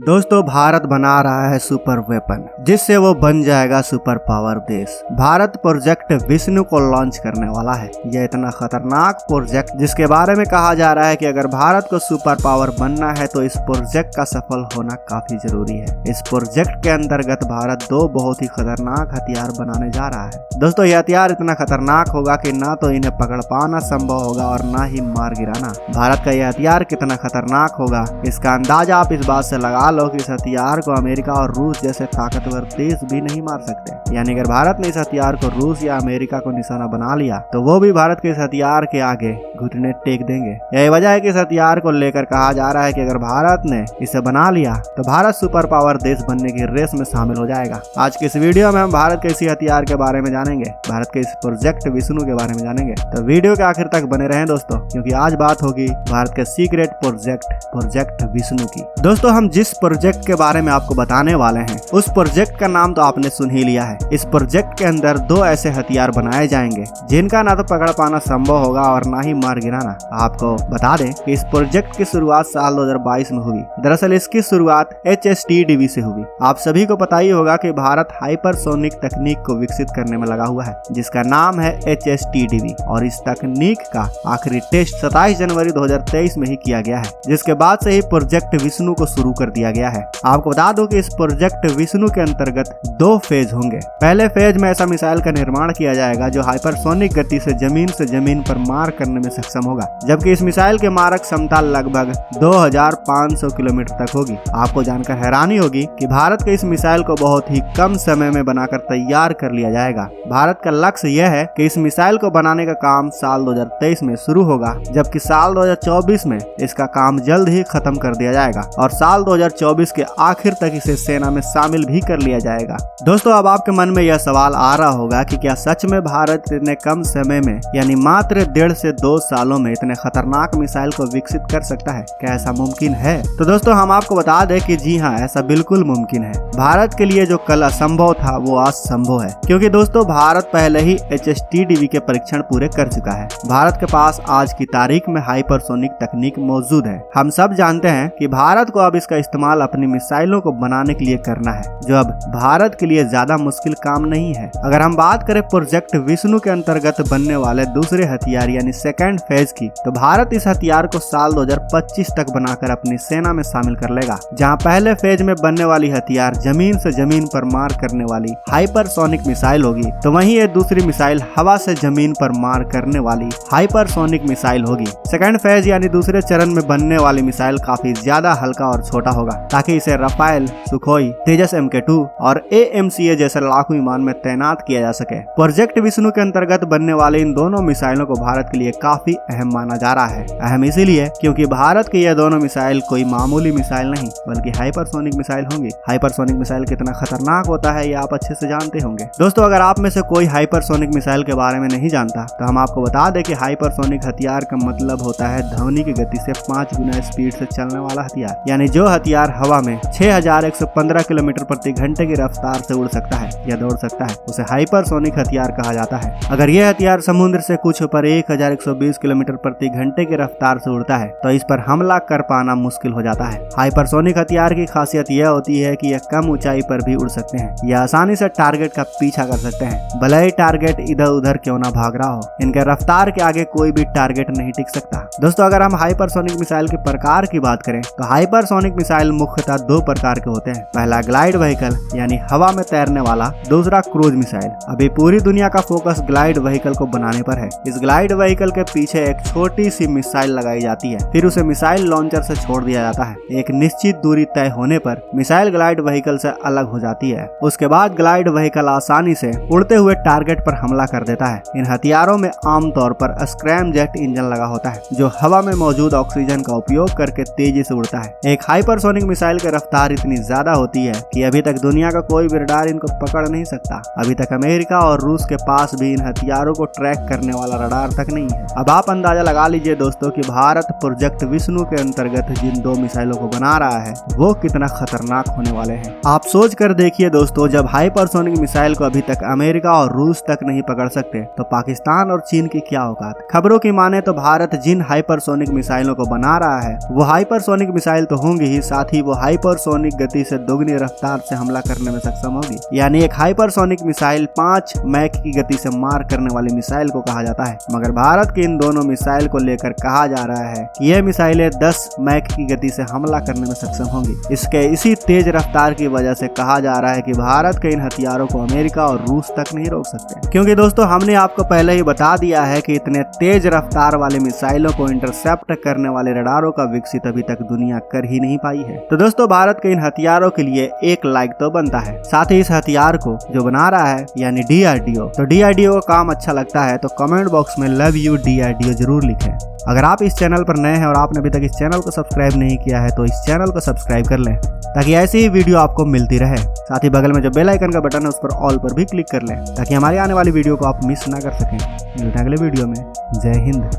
दोस्तों भारत बना रहा है सुपर वेपन जिससे वो बन जाएगा सुपर पावर देश। भारत प्रोजेक्ट विष्णु को लॉन्च करने वाला है। यह इतना खतरनाक प्रोजेक्ट जिसके बारे में कहा जा रहा है कि अगर भारत को सुपर पावर बनना है तो इस प्रोजेक्ट का सफल होना काफी जरूरी है। इस प्रोजेक्ट के अंतर्गत भारत दो बहुत ही खतरनाक हथियार बनाने जा रहा है। दोस्तों ये हथियार इतना खतरनाक होगा कि ना तो इन्हें पकड़ पाना संभव होगा और ना ही मार गिराना। भारत का यह हथियार कितना खतरनाक होगा इसका अंदाजा आप इस बात से लगा लो कि इस हथियार को अमेरिका और रूस जैसे ताकतवर देश भी नहीं मार सकते। यानी अगर भारत ने इस हथियार को रूस या अमेरिका को निशाना बना लिया तो वो भी भारत के इस हथियार के आगे घुटने टेक देंगे। यही वजह है कि इस हथियार को लेकर कहा जा रहा है कि अगर भारत ने इसे बना लिया तो भारत सुपर पावर देश बनने की रेस में शामिल हो जाएगा। आज की इस वीडियो में हम भारत के इसी हथियार के बारे में जानेंगे, भारत के इस प्रोजेक्ट विष्णु के बारे में जानेंगे। तो वीडियो के आखिर तक बने रहें दोस्तों, क्योंकि आज बात होगी भारत के सीक्रेट प्रोजेक्ट विष्णु की। दोस्तों हम जिस प्रोजेक्ट के बारे में आपको बताने वाले हैं उस प्रोजेक्ट का नाम तो आपने सुन ही लिया है। इस प्रोजेक्ट के अंदर दो ऐसे हथियार बनाए जाएंगे जिनका ना तो पकड़ पाना संभव होगा और ना ही मार गिराना। आपको बता दें कि इस प्रोजेक्ट की शुरुआत साल 2022 में हुई। दरअसल इसकी शुरुआत HSTDV से हुई। आप सभी को पता ही होगा कि भारत हाइपरसोनिक तकनीक को विकसित करने में लगा हुआ है जिसका नाम है HSTDV और इस तकनीक का आखिरी टेस्ट 27 जनवरी 2023 में ही किया गया है, जिसके बाद से ही प्रोजेक्ट विष्णु को शुरू कर दिया गया है। आपको बता दूं कि इस प्रोजेक्ट विष्णु के अंतर्गत दो फेज होंगे। पहले फेज में ऐसा मिसाइल का निर्माण किया जाएगा जो हाइपरसोनिक गति से जमीन पर मार करने में सक्षम होगा, जबकि इस मिसाइल की मारक क्षमता लगभग 2500 किलोमीटर तक होगी। आपको जानकर हैरानी होगी कि भारत के इस मिसाइल को बहुत ही कम समय में बनाकर तैयार कर लिया जाएगा। भारत का लक्ष्य यह है कि इस मिसाइल को बनाने का काम साल 2023 में शुरू होगा, जबकि साल 2024 में इसका काम जल्द ही खत्म कर दिया जाएगा और साल 2024 के आखिर तक इसे सेना में शामिल भी कर लिया जाएगा। दोस्तों अब आपके मन में यह सवाल आ रहा होगा कि क्या सच में भारत इतने कम समय में यानी मात्र 1.5 से 2 सालों में इतने खतरनाक मिसाइल को विकसित कर सकता है? क्या ऐसा मुमकिन है? तो दोस्तों हम आपको बता दें कि जी हाँ, ऐसा बिल्कुल मुमकिन है। भारत के लिए जो कल असंभव था वो आज संभव है, क्योंकि दोस्तों भारत पहले ही HSTDV के परीक्षण पूरे कर चुका है। भारत के पास आज की तारीख में हाइपरसोनिक तकनीक मौजूद है। हम सब जानते हैं कि भारत को अब इसका इस्तेमाल अपनी मिसाइलों को बनाने के लिए करना है, जो अब भारत के लिए ज्यादा मुश्किल काम नहीं है। अगर हम बात करें प्रोजेक्ट विष्णु के अंतर्गत बनने वाले दूसरे हथियार यानी सेकेंड फेज की, तो भारत इस हथियार को साल 2025 तक बनाकर अपनी सेना में शामिल कर लेगा। जहां पहले फेज में बनने वाली हथियार जमीन से जमीन पर मार करने वाली हाइपरसोनिक मिसाइल होगी, तो वहीं ये दूसरी मिसाइल हवा से जमीन पर मार करने वाली हाइपरसोनिक मिसाइल होगी। सेकेंड फेज यानी दूसरे चरण में बनने वाली मिसाइल काफी ज्यादा हल्का और छोटा होगा, ताकि इसे रफाल, सुखोई, तेजस MK2 और AMCA जैसे लड़ाकू विमान में तैनात किया जा सके। प्रोजेक्ट विष्णु के अंतर्गत बनने वाले इन दोनों मिसाइलों को भारत के लिए काफी अहम माना जा रहा है। अहम इसीलिए क्योंकि भारत की यह दोनों मिसाइल कोई मामूली मिसाइल नहीं बल्कि हाइपरसोनिक मिसाइल होंगी। हाइपरसोनिक मिसाइल कितना खतरनाक होता है ये आप अच्छे से जानते होंगे। दोस्तों अगर आप में से कोई हाइपरसोनिक मिसाइल के बारे में नहीं जानता तो हम आपको बता दें कि हाइपरसोनिक हथियार का मतलब होता है ध्वनि की गति से 5 गुना स्पीड से चलने वाला हथियार। यानी जो हथियार हवा में 6115 किलोमीटर प्रति घंटे की रफ्तार से उड़ सकता है या दौड़ सकता है उसे हाइपरसोनिक हथियार कहा जाता है। अगर यह हथियार समुद्र से कुछ ऊपर 1120 किलोमीटर प्रति घंटे की रफ्तार से उड़ता है तो इस पर हमला कर पाना मुश्किल हो जाता है। हाइपरसोनिक हथियार की खासियत यह होती है कि यह कम ऊंचाई पर भी उड़ सकते हैं। यह आसानी से टारगेट का पीछा कर सकते हैं, भले ही टारगेट इधर उधर क्यों ना भाग रहा हो। इनके रफ्तार के आगे कोई भी टारगेट नहीं टिक सकता। दोस्तों अगर हम हाइपरसोनिक मिसाइल के प्रकार की बात करें तो हाइपरसोनिक मिसाइल मुख्यतः 2 प्रकार के होते हैं। पहला ग्लाइड व्हीकल यानी हवा में तैरने वाला, दूसरा क्रूज मिसाइल। अभी पूरी दुनिया का फोकस ग्लाइड व्हीकल को बनाने पर है। इस ग्लाइड व्हीकल के पीछे एक छोटी सी मिसाइल लगाई जाती है, फिर उसे मिसाइल लॉन्चर से छोड़ दिया जाता है। एक निश्चित दूरी तय होने पर मिसाइल ग्लाइड व्हीकल से अलग हो जाती है। उसके बाद ग्लाइड व्हीकल आसानी से उड़ते हुए टारगेट पर हमला कर देता है। इन हथियारों में आमतौर पर स्क्रैम जेट इंजन लगा होता है जो हवा में मौजूद ऑक्सीजन का उपयोग करके तेजी से उड़ता है। एक हाइपरसोनिक मिसाइल की रफ्तार इतनी ज्यादा होती है कि अभी तक दुनिया का कोई भी रडार इनको पकड़ नहीं सकता। अभी तक अमेरिका और रूस के पास भी इन हथियारों को ट्रैक करने वाला रडार तक नहीं है। अब अब आप अंदाजा लगा लीजिए दोस्तों कि भारत प्रोजेक्ट विष्णु के अंतर्गत जिन 2 मिसाइलों को बना रहा है वो कितना खतरनाक होने वाले हैं। आप सोच कर देखिए दोस्तों, जब हाइपरसोनिक मिसाइल को अभी तक अमेरिका और रूस तक नहीं पकड़ सकते तो पाकिस्तान और चीन की क्या औकात। खबरों की माने तो भारत जिन हाइपरसोनिक मिसाइलों को बना रहा है वो हाइपरसोनिक मिसाइल तो होंगी ही, साथ ही वो हाइपरसोनिक गति से दोगुनी रफ्तार से हमला करने में सक्षम होगी। यानी एक हाइपरसोनिक मिसाइल 5 मैक की गति से मार करने वाली मिसाइल को कहा जाता है, मगर भारत की इन दोनों मिसाइल को लेकर कहा जा रहा है कि ये मिसाइलें 10 मैक की गति से हमला करने में सक्षम होंगी। इसके इसी तेज रफ्तार की वजह से कहा जा रहा है कि भारत के इन हथियारों को अमेरिका और रूस तक नहीं रोक सकते, क्योंकि दोस्तों हमने आपको पहले ही बता दिया है कि इतने तेज रफ्तार वाले मिसाइलों को इंटरसेप्ट करने वाले रडारों का विकसित अभी तक दुनिया कर ही नहीं पाई है। तो दोस्तों भारत के इन हथियारों के लिए एक लाइक तो बनता है। साथ ही इस हथियार को जो बना रहा है यानी DRDO, तो DRDO का काम अच्छा लगता है तो कमेंट बॉक्स में लव यू DRDO जरूर लिखें। अगर आप इस चैनल पर नए हैं और आपने अभी तक इस चैनल को सब्सक्राइब नहीं किया है तो इस चैनल को सब्सक्राइब कर लें ताकि ऐसी ही वीडियो आपको मिलती रहे। साथ ही बगल में जो बेल आइकन का बटन है उस पर ऑल पर भी क्लिक कर लें ताकि हमारी आने वाली वीडियो को आप मिस ना कर सकें। मिलते हैं अगले वीडियो में। जय हिंद।